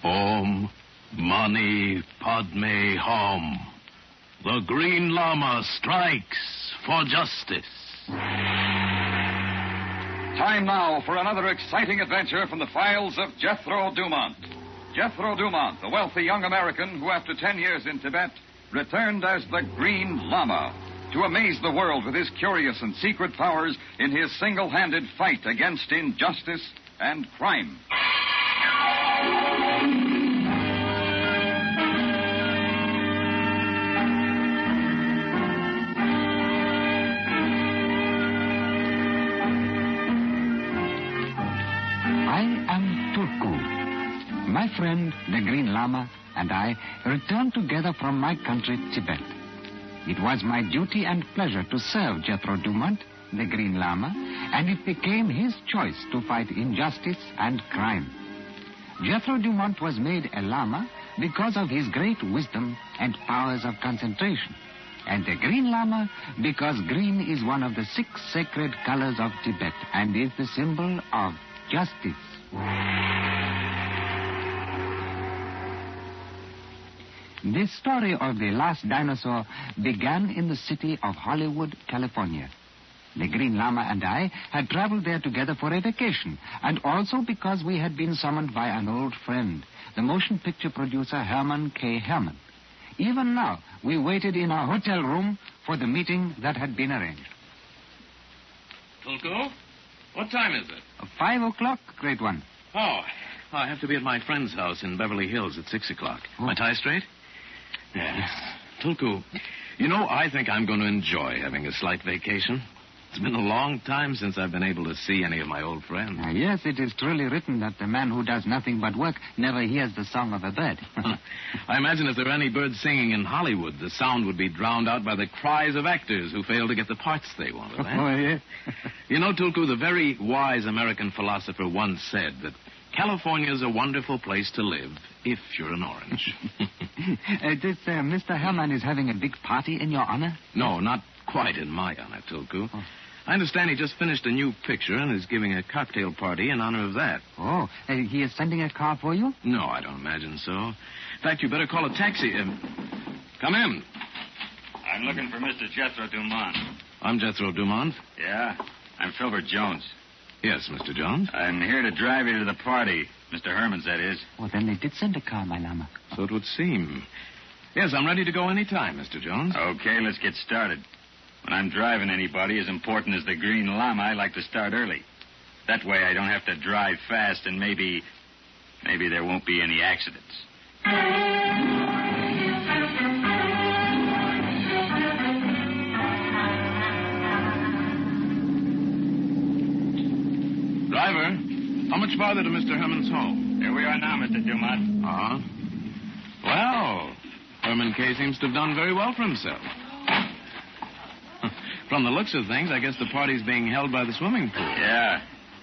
Om Mani Padme Hum. The Green Lama strikes for justice. Time now for another exciting adventure from the files of Jethro Dumont. Jethro Dumont, the wealthy young American who, after 10 years in Tibet, returned as the Green Lama to amaze the world with his curious and secret powers in his single-handed fight against injustice and crime. I am Turku. My friend, the Green Lama, and I returned together from my country, Tibet. It was my duty and pleasure to serve Jethro Dumont, the Green Lama, and it became his choice to fight injustice and crime. Jethro Dumont was made a Lama because of his great wisdom and powers of concentration, and the Green Lama because green is one of the 6 sacred colors of Tibet and is the symbol of justice. The story of the Last Dinosaur began in the city of Hollywood, California. The Green Lama and I had traveled there together for a vacation, and also because we had been summoned by an old friend, the motion picture producer Herman K. Herman. Even now, we waited in our hotel room for the meeting that had been arranged. Tulku, what time is it? 5 o'clock, Great One. Oh, I have to be at my friend's house in Beverly Hills at 6 o'clock. Oh. My tie straight? Yes. Tulku, you know, I think I'm going to enjoy having a slight vacation. It's been a long time since I've been able to see any of my old friends. Yes, it is truly written that the man who does nothing but work never hears the song of a bird. I imagine if there were any birds singing in Hollywood, the sound would be drowned out by the cries of actors who fail to get the parts they wanted. Eh? Oh, yes. You know, Tulku, the very wise American philosopher once said that California's a wonderful place to live if you're an orange. Mr. Herman is having a big party in your honor? No, not quite in my honor, Tulku. Oh. I understand he just finished a new picture and is giving a cocktail party in honor of that. Oh, he is sending a car for you? No, I don't imagine so. In fact, you better call a taxi. Come in. I'm looking for Mr. Jethro Dumont. I'm Jethro Dumont. Yeah? I'm Filbert Jones. Yes, Mr. Jones. I'm here to drive you to the party. Mr. Herman's, that is. Well, then they did send a car, my Lama. So it would seem. Yes, I'm ready to go any time, Mr. Jones. Okay, let's get started. When I'm driving anybody as important as the Green Lama, I like to start early. That way I don't have to drive fast and maybe there won't be any accidents. Driver, how much farther to Mr. Herman's home? Here we are now, Mr. Dumont. Uh-huh. Well, Herman K. seems to have done very well for himself. From the looks of things, I guess the party's being held by the swimming pool. Yeah.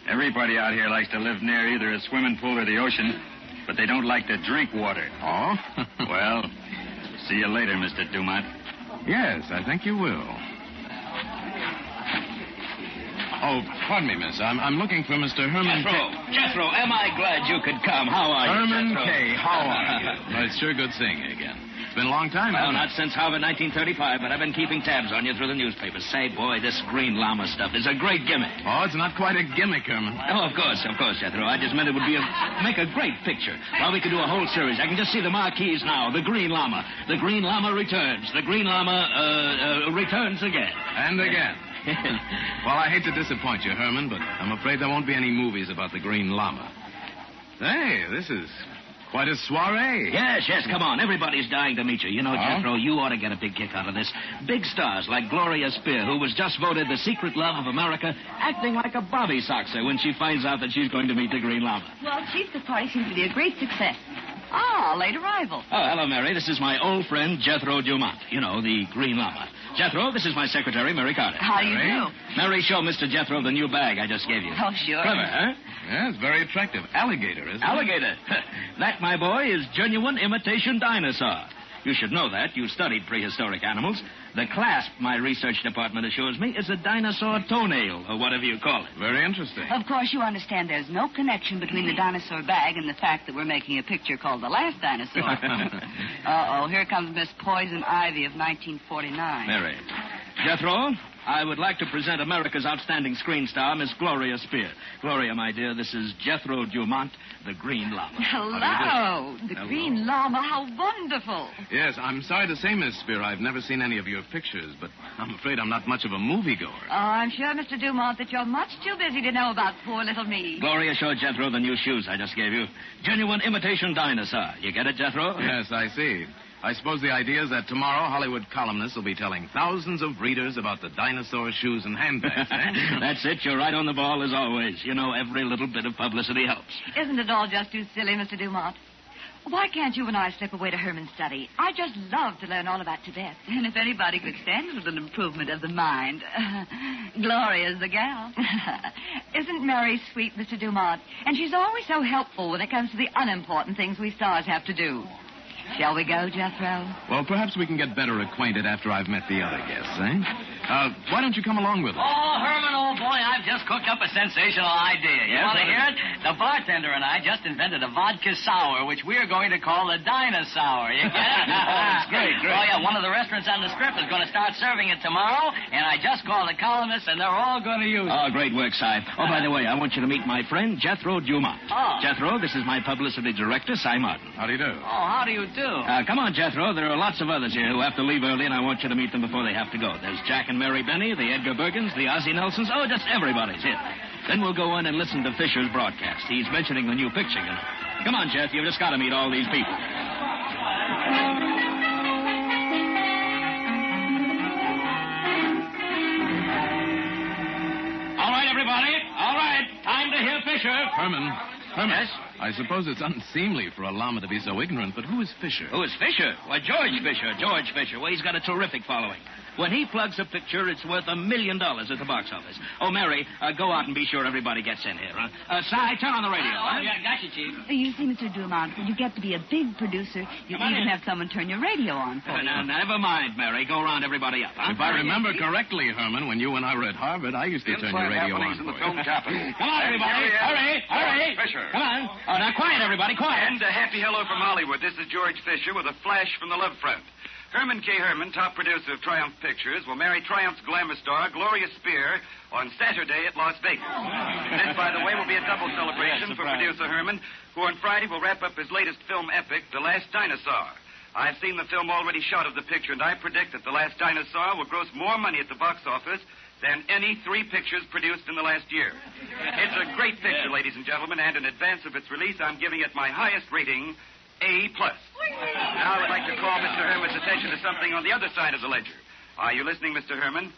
Everybody out here likes to live near either a swimming pool or the ocean, but they don't like to drink water. Oh? Well, see you later, Mr. Dumont. Yes, I think you will. Oh, pardon me, miss. I'm looking for Mr. Herman Jethro, am I glad you could come? How are Herman you, Jethro? K. How are you? Well, it's sure good seeing you again. It's been a long time, Well, hasn't not since Harvard 1935, but I've been keeping tabs on you through the newspapers. Say, boy, this Green Lama stuff is a great gimmick. Oh, it's not quite a gimmick, Herman. Oh, of course, Jethro. I just meant it would make a great picture. Well, we could do a whole series. I can just see the marquees now. The Green Lama. The Green Lama returns. The Green Lama, returns again. And again. Well, I hate to disappoint you, Herman, but I'm afraid there won't be any movies about the Green Lama. Hey, this is quite a soiree. Yes, come on. Everybody's dying to meet you. You know, Jethro, you ought to get a big kick out of this. Big stars like Gloria Spear, who was just voted the secret love of America, acting like a bobby soxer when she finds out that she's going to meet the Green Lama. Well, Chief, the party seems to be a great success. Ah, late arrival. Oh, hello, Mary. This is my old friend, Jethro Dumont. You know, the Green Lama. Jethro, this is my secretary, Mary Carter. How do you do? Mary, show Mr. Jethro the new bag I just gave you. Oh, sure. Clever, huh? Yeah, it's very attractive. Alligator, isn't it? Alligator. That, my boy, is genuine imitation dinosaur. You should know that. You studied prehistoric animals. The clasp, my research department assures me, is a dinosaur toenail, or whatever you call it. Very interesting. Of course, you understand there's no connection between the dinosaur bag and the fact that we're making a picture called The Last Dinosaur. Uh-oh, here comes Miss Poison Ivy of 1949. Mary. Jethro, I would like to present America's outstanding screen star, Miss Gloria Spear. Gloria, my dear, this is Jethro Dumont, the Green Lama. Hello. The Green Lama. How wonderful. Yes, I'm sorry to say, Miss Spear, I've never seen any of your pictures, but I'm afraid I'm not much of a moviegoer. Oh, I'm sure, Mr. Dumont, that you're much too busy to know about poor little me. Gloria showed Jethro the new shoes I just gave you. Genuine imitation dinosaur. You get it, Jethro? Yes, I see. I suppose the idea is that tomorrow Hollywood columnists will be telling thousands of readers about the dinosaur shoes and handbags, eh? That's it. You're right on the ball as always. You know, every little bit of publicity helps. Isn't it all just too silly, Mr. Dumont? Why can't you and I slip away to Herman's study? I just love to learn all about Tibet. And if anybody could stand with an improvement of the mind, Gloria's the gal. Isn't Mary sweet, Mr. Dumont? And she's always so helpful when it comes to the unimportant things we stars have to do. Shall we go, Jethro? Well, perhaps we can get better acquainted after I've met the other guests, eh? Why don't you come along with us? Oh, Herman, old boy, I've just cooked up a sensational idea. You want to hear it? The bartender and I just invented a vodka sour, which we're going to call the Dinosaur. You get it? That's great. Oh, yeah, one of the restaurants on the Strip is going to start serving it tomorrow, and I just called the columnists, and they're all going to use it. Oh, great work, Si. Oh, by the way, I want you to meet my friend, Jethro Dumont. Oh. Jethro, this is my publicity director, Si Martin. How do you do? Oh, how do you do? Come on, Jethro. There are lots of others here who have to leave early, and I want you to meet them before they have to go. There's Jack and Mary Benny, the Edgar Bergens, the Ozzie Nelsons. Oh, just everybody's here. Then we'll go in and listen to Fisher's broadcast. He's mentioning the new picture, you know. Come on, Jeff. You've just got to meet all these people. All right, everybody. All right. Time to hear Fisher. Herman. Yes? I suppose it's unseemly for a llama to be so ignorant, but who is Fisher? Who is Fisher? Why, George Fisher. George Fisher. Well, he's got a terrific following. When he plugs a picture, it's worth $1 million at the box office. Oh, Mary, go out and be sure everybody gets in here, huh? Si, turn on the radio, huh? Yeah, gotcha, Chief. You see, Mr. Dumont, when you get to be a big producer, you can even have someone turn your radio on for you. Now, never mind, Mary. Go round everybody up, huh? If I remember correctly, Herman, when you and I were at Harvard, I used to turn your radio on. In the film capital. Come on, everybody. Hurry. Fisher. Come on. Oh, now, quiet, everybody. Quiet. And a happy hello from Hollywood. This is George Fisher with a flash from the love front. Herman K. Herman, top producer of Triumph Pictures, will marry Triumph's glamour star, Gloria Spear, on Saturday at Las Vegas. This, by the way, will be a double celebration for producer Herman, who on Friday will wrap up his latest film epic, The Last Dinosaur. I've seen the film already shot of the picture, and I predict that The Last Dinosaur will gross more money at the box office than any 3 pictures produced in the last year. It's a great picture, ladies and gentlemen, and in advance of its release, I'm giving it my highest rating, A+. Now I'd like to call Mr. Herman's attention to something on the other side of the ledger. Are you listening, Mr. Herman?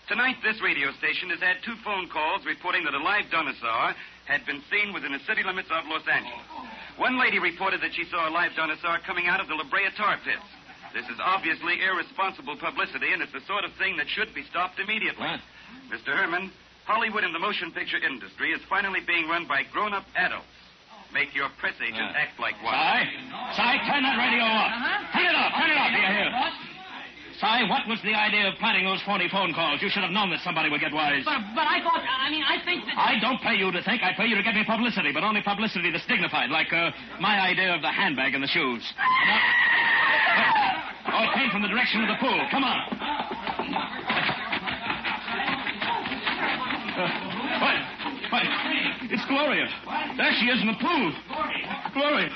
Tonight, this radio station has had 2 phone calls reporting that a live dinosaur had been seen within the city limits of Los Angeles. One lady reported that she saw a live dinosaur coming out of the La Brea tar pits. This is obviously irresponsible publicity, and it's the sort of thing that should be stopped immediately. What? Mr. Herman, Hollywood and the motion picture industry is finally being run by grown-up adults. Make your press agent act like one. Si, turn that radio off. Turn it off, do you hear? Si, what was the idea of planning those 40 phone calls? You should have known that somebody would get wise. But I thought, I think that... I don't pay you to think. I pay you to get me publicity, but only publicity that's dignified, like my idea of the handbag and the shoes. Oh, it came from the direction of the pool. Come on. What? It's Gloria. There she is in the pool. Gloria,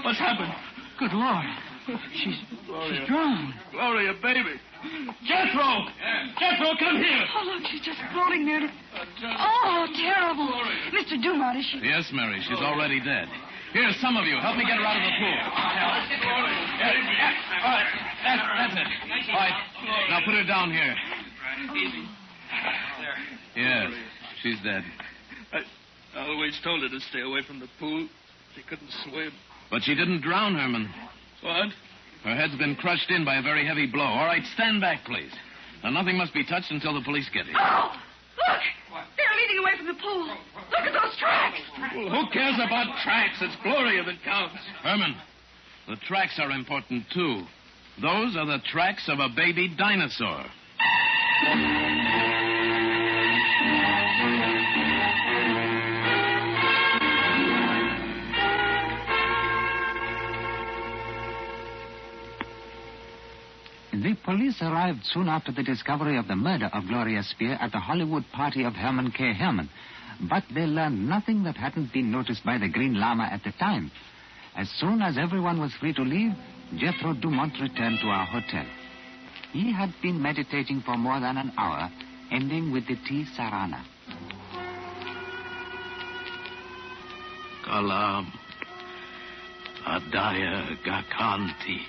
what's happened? Good Lord. She's drowned. Gloria, baby. Jethro! Jethro, come here. Oh, look, she's just floating there. Oh, terrible. Mr. Dumont, is she... Yes, Mary, she's already dead. Here, some of you, help me get her out of the pool. All right, that's it. All right, now put her down here. Yes, she's dead. I always told her to stay away from the pool. She couldn't swim. But she didn't drown, Herman. What? Her head's been crushed in by a very heavy blow. All right, stand back, please. Now, nothing must be touched until the police get here. Oh, look! They're leading away from the pool. Look at those tracks. Well, who cares about tracks? It's Gloria that counts. Herman, the tracks are important, too. Those are the tracks of a baby dinosaur. The police arrived soon after the discovery of the murder of Gloria Spear at the Hollywood party of Herman K. Herman. But they learned nothing that hadn't been noticed by the Green Lama at the time. As soon as everyone was free to leave, Jethro Dumont returned to our hotel. He had been meditating for more than an hour, ending with the tea sarana. Kalam Adaya Gakanti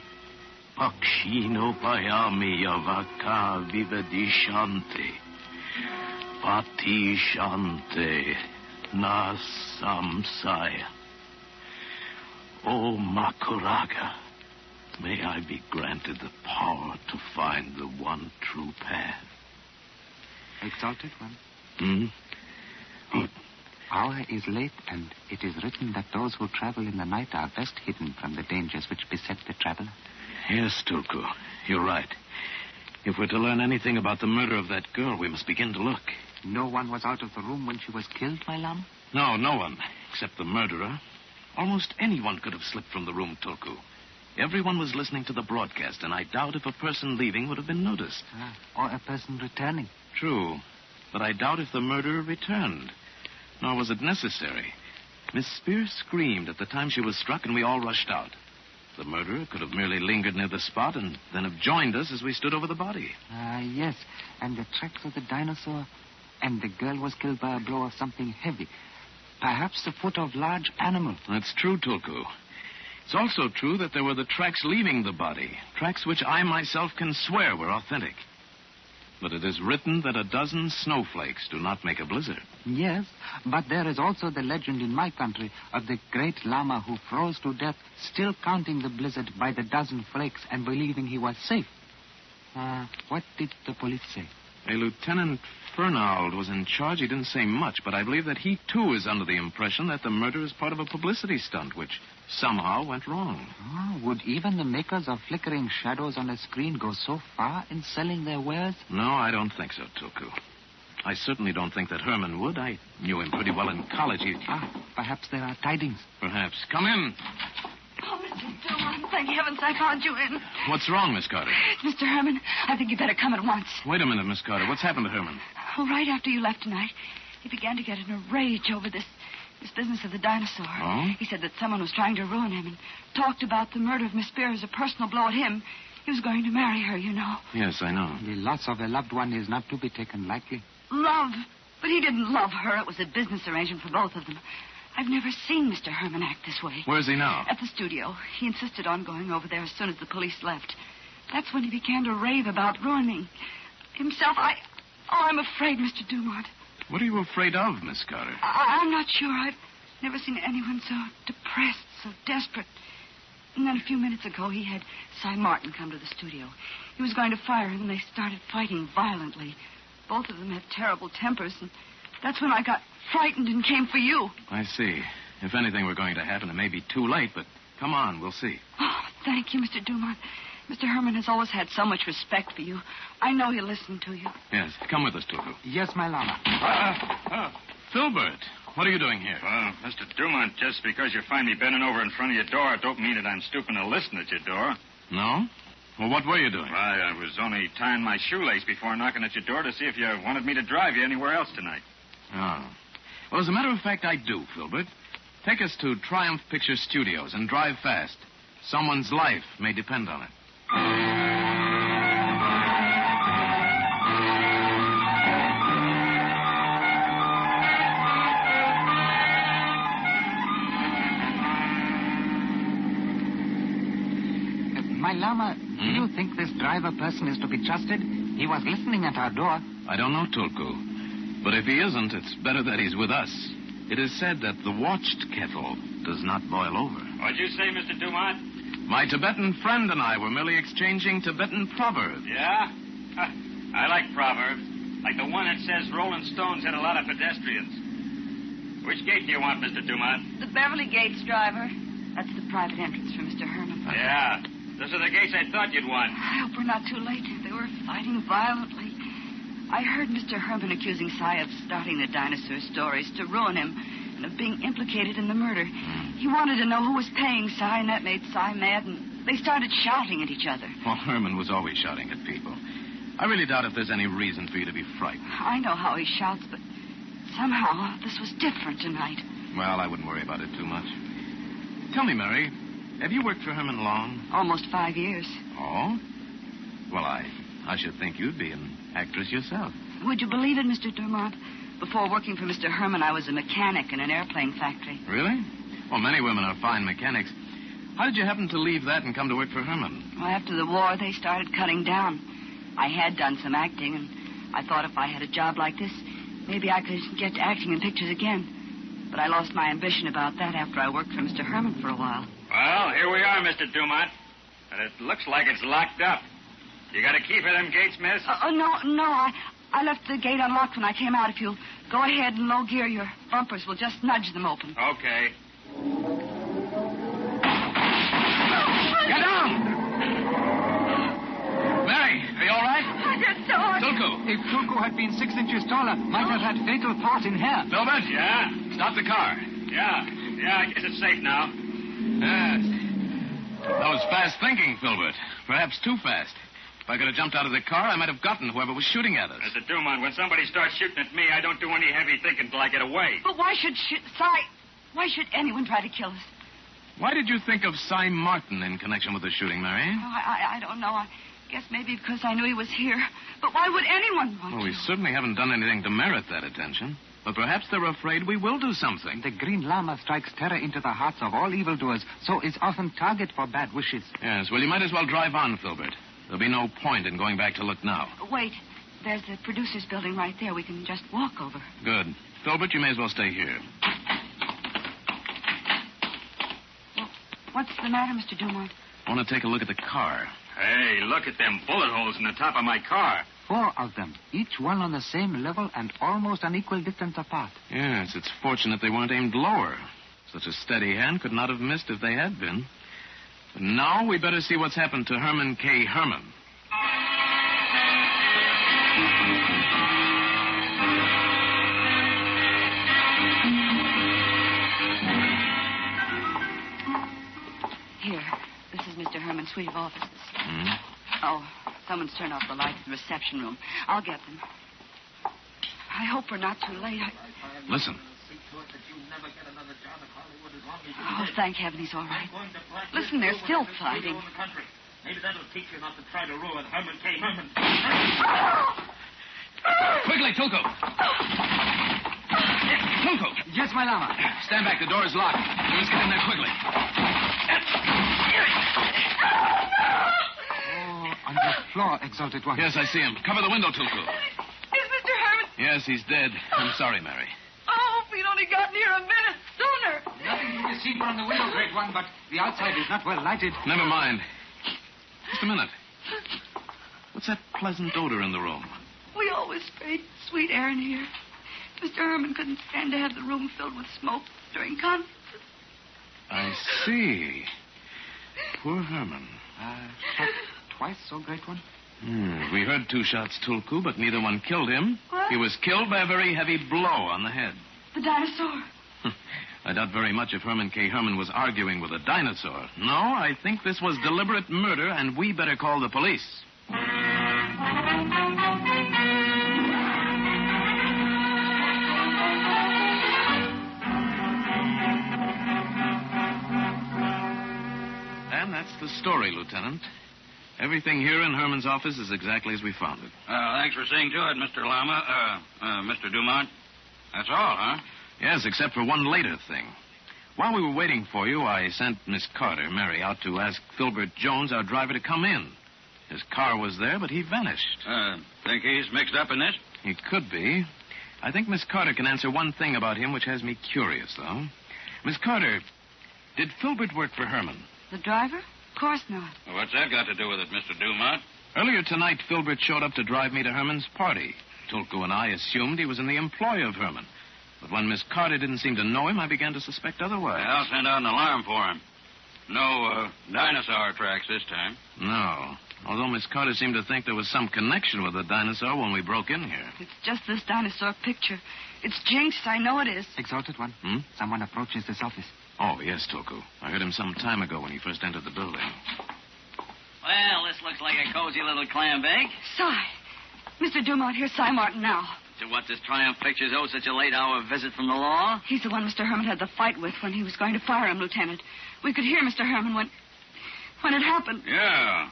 Pakshino Payami Yavaka Vivedishante Patishante Nasamsaya. O Makuraga, may I be granted the power to find the one true path. Exalted one. What? Hour is late, and it is written that those who travel in the night are best hidden from the dangers which beset the traveler. Yes, Tulku, you're right. If we're to learn anything about the murder of that girl, we must begin to look. No one was out of the room when she was killed, my Lama? No, no one, except the murderer. Almost anyone could have slipped from the room, Tulku. Everyone was listening to the broadcast, and I doubt if a person leaving would have been noticed. Or a person returning. True, but I doubt if the murderer returned. Nor was it necessary. Miss Spear screamed at the time she was struck, and we all rushed out. The murderer could have merely lingered near the spot and then have joined us as we stood over the body. Yes, and the tracks of the dinosaur, and the girl was killed by a blow of something heavy. Perhaps the foot of large animal. That's true, Tulku. It's also true that there were the tracks leaving the body, tracks which I myself can swear were authentic. But it is written that a dozen snowflakes do not make a blizzard. Yes, but there is also the legend in my country of the great Lama who froze to death, still counting the blizzard by the dozen flakes and believing he was safe. What did the police say? A Lieutenant Fernald was in charge. He didn't say much, but I believe that he, too, is under the impression that the murder is part of a publicity stunt, which somehow went wrong. Would even the makers of flickering shadows on a screen go so far in selling their wares? No, I don't think so, Tulku. I certainly don't think that Herman would. I knew him pretty well in college. Perhaps there are tidings. Perhaps. Come in. Oh, Mr. Dumont, thank heavens I found you in. What's wrong, Miss Carter? Mr. Herman, I think you better come at once. Wait a minute, Miss Carter. What's happened to Herman? Oh, right after you left tonight, he began to get in a rage over this business of the dinosaur. Oh? He said that someone was trying to ruin him and talked about the murder of Miss Spear as a personal blow at him. He was going to marry her, you know. Yes, I know. The loss of a loved one is not to be taken lightly. Love. But he didn't love her. It was a business arrangement for both of them. I've never seen Mr. Herman act this way. Where's he now? At the studio. He insisted on going over there as soon as the police left. That's when he began to rave about ruining himself. I'm afraid, Mr. Dumont. What are you afraid of, Miss Carter? I'm not sure. I've never seen anyone so depressed, so desperate. And then a few minutes ago, he had Cy Martin come to the studio. He was going to fire him, and they started fighting violently. Both of them had terrible tempers, and that's when I got frightened and came for you. I see. If anything were going to happen, it may be too late, but come on, we'll see. Oh, thank you, Mr. Dumont. Mr. Herman has always had so much respect for you. I know he'll listen to you. Yes, come with us, Tulku. Yes, my Lama. Filbert, what are you doing here? Mr. Dumont, just because you find me bending over in front of your door, it don't mean that I'm stooping to listen at your door. No? Well, what were you doing? I was only tying my shoelace before knocking at your door to see if you wanted me to drive you anywhere else tonight. Oh. Well, as a matter of fact, I do, Filbert. Take us to Triumph Picture Studios and drive fast. Someone's life may depend on it. My Lama, do you think this driver person is to be trusted? He was listening at our door. I don't know, Tulku. But if he isn't, it's better that he's with us. It is said that the watched kettle does not boil over. What'd you say, Mr. Dumont? My Tibetan friend and I were merely exchanging Tibetan proverbs. Yeah? I like proverbs. Like the one that says Rolling Stones had a lot of pedestrians. Which gate do you want, Mr. Dumont? The Beverly Gates driver. That's the private entrance for Mr. Herman. Yeah. Those are the gates I thought you'd want. I hope we're not too late. They were fighting violently. I heard Mr. Herman accusing Cy of starting the dinosaur stories to ruin him and of being implicated in the murder. He wanted to know who was paying Cy, and that made Cy mad, and they started shouting at each other. Well, Herman was always shouting at people. I really doubt if there's any reason for you to be frightened. I know how he shouts, but somehow this was different tonight. Well, I wouldn't worry about it too much. Tell me, Mary, have you worked for Herman long? Almost 5 years. Oh? Well, I should think you'd be an actress yourself. Would you believe it, Mr. Dumont? Before working for Mr. Herman, I was a mechanic in an airplane factory. Really? Well, many women are fine mechanics. How did you happen to leave that and come to work for Herman? Well, after the war, they started cutting down. I had done some acting, and I thought if I had a job like this, maybe I could get to acting in pictures again. But I lost my ambition about that after I worked for Mr. Herman for a while. Well, here we are, Mr. Dumont. And it looks like it's locked up. You got a key for them gates, miss? No. I left the gate unlocked when I came out. If you'll go ahead and low gear, your bumpers will just nudge them open. Okay. Get down! Mary, are you all right? I guess so. Tulku. If Tulku had been 6 inches taller, might have had fatal part in hair. Filbert? Yeah? Stop the car. Yeah, I guess it's safe now. Yes. That was fast thinking, Filbert. Perhaps too fast. If I could have jumped out of the car, I might have gotten whoever was shooting at us. Mr. Dumont, when somebody starts shooting at me, I don't do any heavy thinking till I get away. But why should anyone try to kill us? Why did you think of Cy Martin in connection with the shooting, Mary? Oh, I don't know. I guess maybe because I knew he was here. But why would anyone want Well, we to? certainly haven't done anything to merit that attention. But perhaps they're afraid we will do something. The Green Lama strikes terror into the hearts of all evildoers, so is often target for bad wishes. Yes, well, you might as well drive on, Filbert. There'll be no point in going back to look now. Wait. There's the producer's building right there. We can just walk over. Good. Filbert, you may as well stay here. Well, what's the matter, Mr. Dumont? I want to take a look at the car. Hey, look at them bullet holes in the top of my car. 4 of them, each one on the same level and almost an equal distance apart. Yes, it's fortunate they weren't aimed lower. Such a steady hand could not have missed if they had been. But now we better see what's happened to Herman K. Herman. Here. This is Mr. Herman's suite of offices. Hmm? Oh, someone's turned off the lights in the reception room. I'll get them. I hope we're not too late. Listen. Oh, thank heaven he's all right. Listen, they're still fighting. Maybe that'll teach you not to try to ruin Herman K. Herman. Quickly, Tulku. Tulku. Yes, my Lama. Stand back. The door is locked. We must get in there quickly. On the floor, exalted one. Yes, I see him. Cover the window, Tulku. Is Mr. Herman? Yes, he's dead. I'm sorry, Mary. Oh, if we'd only gotten here a minute sooner. Nothing to be seen from the window, great one, but the outside is not well lighted. Never mind. Just a minute. What's that pleasant odor in the room? We always sprayed sweet air in here. Mr. Herman couldn't stand to have the room filled with smoke during conferences. I see. Poor Herman. Shot twice, so great one? We heard 2 shots, Tulku, but neither one killed him. What? He was killed by a very heavy blow on the head. The dinosaur. I doubt very much if Herman K. Herman was arguing with a dinosaur. No, I think this was deliberate murder, and we better call the police. And that's the story, Lieutenant. Everything here in Herman's office is exactly as we found it. Thanks for seeing to it, Mr. Lama. Mr. Dumont. That's all, huh? Yes, except for one later thing. While we were waiting for you, I sent Miss Carter, Mary, out to ask Filbert Jones, our driver, to come in. His car was there, but he vanished. Think he's mixed up in this? He could be. I think Miss Carter can answer one thing about him which has me curious, though. Miss Carter, did Filbert work for Herman? The driver? Of course not. Well, what's that got to do with it, Mr. Dumont? Earlier tonight, Filbert showed up to drive me to Herman's party. Tulku and I assumed he was in the employ of Herman. But when Miss Carter didn't seem to know him, I began to suspect otherwise. I'll send out an alarm for him. No dinosaur tracks this time. No. Although Miss Carter seemed to think there was some connection with the dinosaur when we broke in here. It's just this dinosaur picture. It's jinxed. I know it is. Exalted One. Hmm? Someone approaches this office. Oh, yes, Toku. I heard him some time ago when he first entered the building. Well, this looks like a cozy little clam bake. Cy. Mr. Dumont, here's Cy Martin now. To what does Triumph Pictures owe such a late-hour visit from the law? He's the one Mr. Herman had the fight with when he was going to fire him, Lieutenant. We could hear Mr. Herman when it happened. Yeah.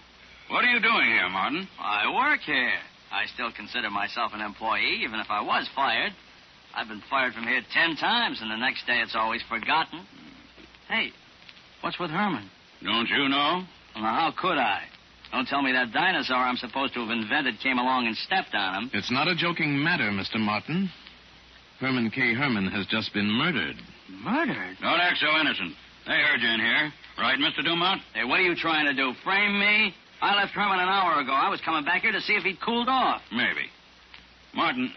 What are you doing here, Martin? I work here. I still consider myself an employee, even if I was fired. I've been fired from here 10 times, and the next day it's always forgotten. Hey, what's with Herman? Don't you know? Well, now, how could I? Don't tell me that dinosaur I'm supposed to have invented came along and stepped on him. It's not a joking matter, Mr. Martin. Herman K. Herman has just been murdered. Murdered? Don't act so innocent. They heard you in here. Right, Mr. Dumont? Hey, what are you trying to do, frame me? I left Herman an hour ago. I was coming back here to see if he'd cooled off. Maybe. Martin,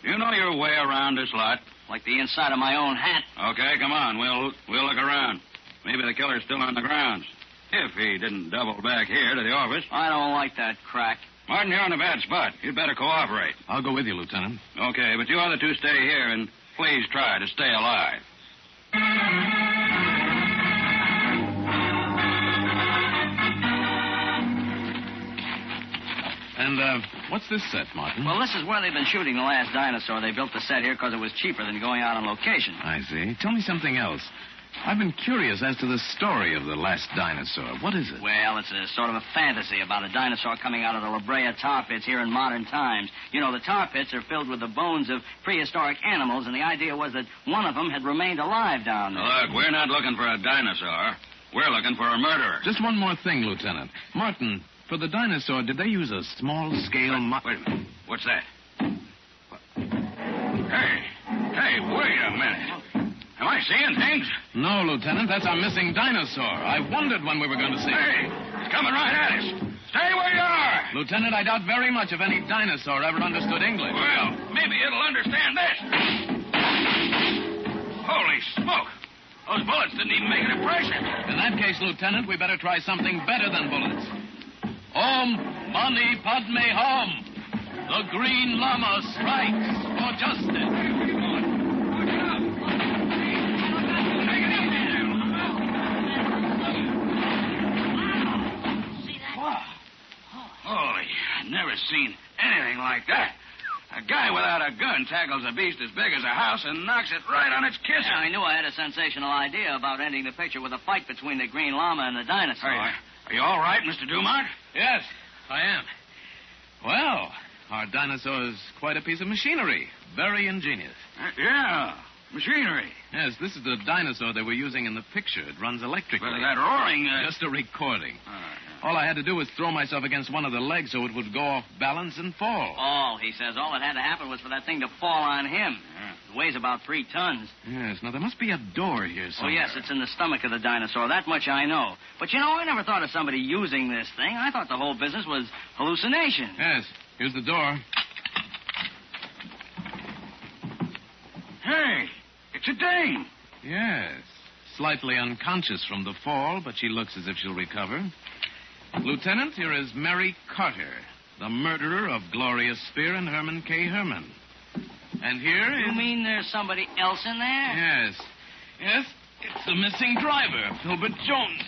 you know your way around this lot? Like the inside of my own hat. Okay, come on. We'll look around. Maybe the killer's still on the grounds. If he didn't double back here to the office. I don't like that crack. Martin, you're on a bad spot. You'd better cooperate. I'll go with you, Lieutenant. Okay, but you other two stay here and please try to stay alive. And, what's this set, Martin? Well, this is where they've been shooting The Last Dinosaur. They built the set here because it was cheaper than going out on location. I see. Tell me something else. I've been curious as to the story of The Last Dinosaur. What is it? Well, it's a sort of a fantasy about a dinosaur coming out of the La Brea tar pits here in modern times. You know, the tar pits are filled with the bones of prehistoric animals, and the idea was that one of them had remained alive down there. Look, we're not looking for a dinosaur. We're looking for a murderer. Just one more thing, Lieutenant. Martin, for the dinosaur, did they use a small-scale... Wait a minute. What's that? Hey, wait a minute. Am I seeing things? No, Lieutenant, that's our missing dinosaur. I wondered when we were going to see it. Hey, it's coming right at us. Stay where you are. Lieutenant, I doubt very much if any dinosaur ever understood English. Well, maybe it'll understand this. Holy smoke. Those bullets didn't even make an impression. In that case, Lieutenant, we better try something better than bullets. Om Mani Padme Hum. The Green Lama strikes for justice. Holy, I've never seen anything like that. A guy without a gun tackles a beast as big as a house and knocks it right on its kisser. Yeah, I knew I had a sensational idea about ending the picture with a fight between the Green Lama and the dinosaur. Are you all right, Mr. Dumont? Yes, I am. Well, our dinosaur is quite a piece of machinery. Very ingenious. Yeah, machinery. Yes, this is the dinosaur they were using in the picture. It runs electrically. But that roaring... Just a recording. All I had to do was throw myself against one of the legs so it would go off balance and fall. All, he says. All that had to happen was for that thing to fall on him. It weighs about 3 tons. Yes, now there must be a door here somewhere. Oh, yes, it's in the stomach of the dinosaur. That much I know. But, you know, I never thought of somebody using this thing. I thought the whole business was hallucination. Yes, here's the door. Hey, it's a dame. Yes, slightly unconscious from the fall, but she looks as if she'll recover. Lieutenant, here is Mary Carter, the murderer of Gloria Spear and Herman K. Herman. And here is... You mean there's somebody else in there? Yes. Yes, it's the missing driver, Filbert Jones.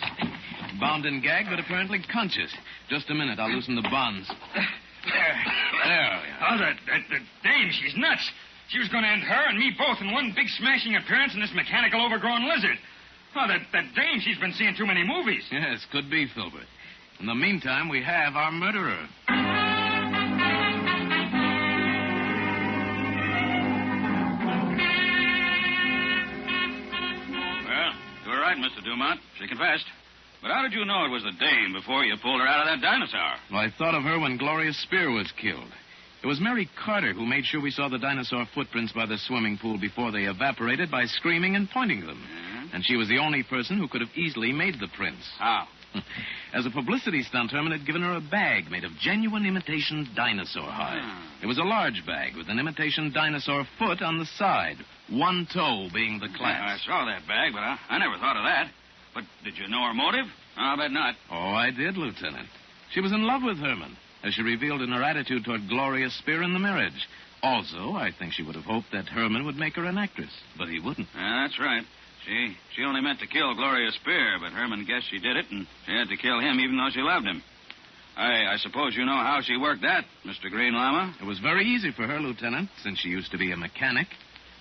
Bound and gagged, but apparently conscious. Just a minute, I'll loosen the bonds. There. Oh, the dame, she's nuts. She was going to end her and me both in one big smashing appearance in this mechanical overgrown lizard. Oh, that dame, she's been seeing too many movies. Yes, could be, Filbert. In the meantime, we have our murderer. Well, you were right, Mr. Dumont. She confessed. But how did you know it was the dame before you pulled her out of that dinosaur? Well, I thought of her when Gloria Spear was killed. It was Mary Carter who made sure we saw the dinosaur footprints by the swimming pool before they evaporated by screaming and pointing them. Yeah. And she was the only person who could have easily made the prints. How? As a publicity stunt, Herman had given her a bag made of genuine imitation dinosaur hide. It was a large bag with an imitation dinosaur foot on the side, one toe being the clasp. Yeah, I saw that bag, but I never thought of that. But did you know her motive? I'll bet not. Oh, I did, Lieutenant. She was in love with Herman, as she revealed in her attitude toward Gloria Spear in the marriage. Also, I think she would have hoped that Herman would make her an actress, but he wouldn't. That's right. She only meant to kill Gloria Spear, but Herman guessed she did it, and she had to kill him even though she loved him. I suppose you know how she worked that, Mr. Green Lama? It was very easy for her, Lieutenant, since she used to be a mechanic.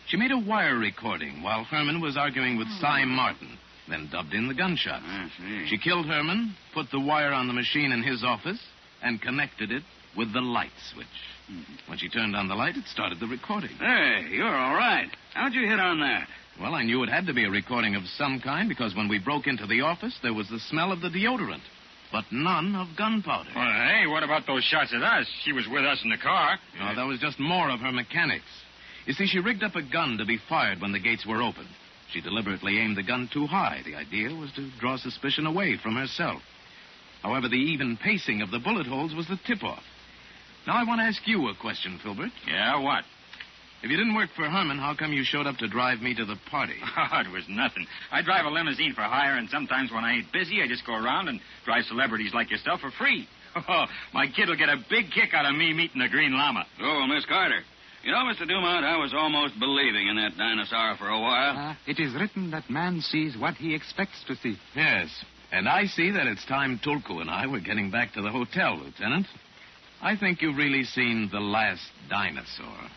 She made a wire recording while Herman was arguing with Cy Martin, then dubbed in the gunshots. I see. She killed Herman, put the wire on the machine in his office, and connected it with the light switch. When she turned on the light, it started the recording. Hey, you're all right. How'd you hit on that? Well, I knew it had to be a recording of some kind because when we broke into the office, there was the smell of the deodorant, but none of gunpowder. Well, hey, what about those shots at us? She was with us in the car. No, that was just more of her mechanics. You see, she rigged up a gun to be fired when the gates were open. She deliberately aimed the gun too high. The idea was to draw suspicion away from herself. However, the even pacing of the bullet holes was the tip-off. Now, I want to ask you a question, Filbert. Yeah, what? If you didn't work for Herman, how come you showed up to drive me to the party? Oh, it was nothing. I drive a limousine for hire, and sometimes when I ain't busy, I just go around and drive celebrities like yourself for free. Oh, my kid will get a big kick out of me meeting the Green Lama. Oh, Miss Carter. You know, Mr. Dumont, I was almost believing in that dinosaur for a while. It is written that man sees what he expects to see. Yes, and I see that it's time Tulku and I were getting back to the hotel, Lieutenant. I think you've really seen The Last Dinosaur.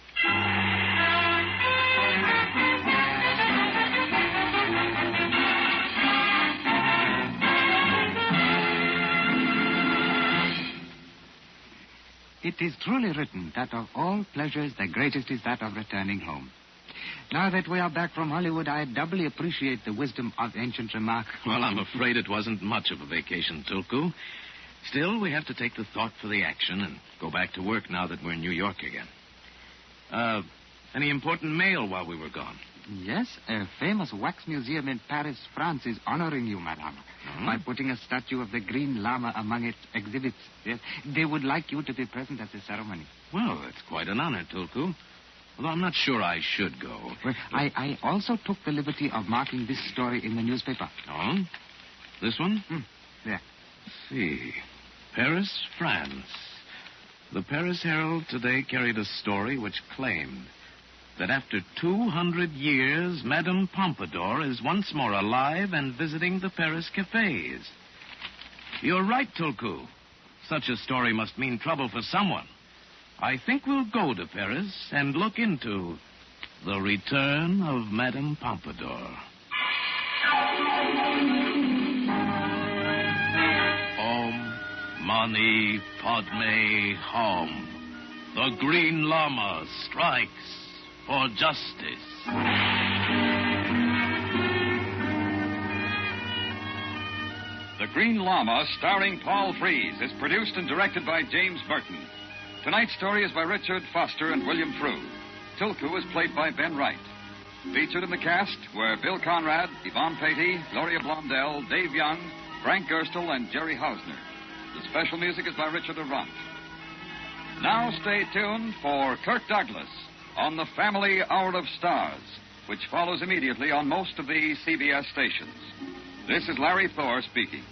It is truly written that of all pleasures, the greatest is that of returning home. Now that we are back from Hollywood, I doubly appreciate the wisdom of ancient remark. Well, I'm afraid it wasn't much of a vacation, Tulku. Still, we have to take the thought for the action and go back to work now that we're in New York again. Any important mail while we were gone? Yes, a famous wax museum in Paris, France is honoring you, Madame, by putting a statue of the Green Lama among its exhibits. Yes, they would like you to be present at the ceremony. Well, it's quite an honor, Tulku. Although I'm not sure I should go. Well, I also took the liberty of marking this story in the newspaper. Oh? This one? There. Let's see. Paris, France. The Paris Herald today carried a story which claimed that after 200 years, Madame Pompadour is once more alive and visiting the Paris cafes. You're right, Tulku. Such a story must mean trouble for someone. I think we'll go to Paris and look into the return of Madame Pompadour. Om Mani Padme Hum. The Green Lama strikes for justice. The Green Lama, starring Paul Frees, is produced and directed by James Burton. Tonight's story is by Richard Foster and William Frew. Tulku is played by Ben Wright. Featured in the cast were Bill Conrad, Yvonne Patey, Gloria Blondell, Dave Young, Frank Gerstle, and Jerry Hausner. The special music is by Richard Arant. Now stay tuned for Kirk Douglas on the Family Hour of Stars, which follows immediately on most of the CBS stations. This is Larry Thor speaking.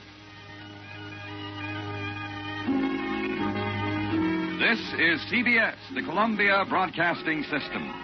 This is CBS, the Columbia Broadcasting System.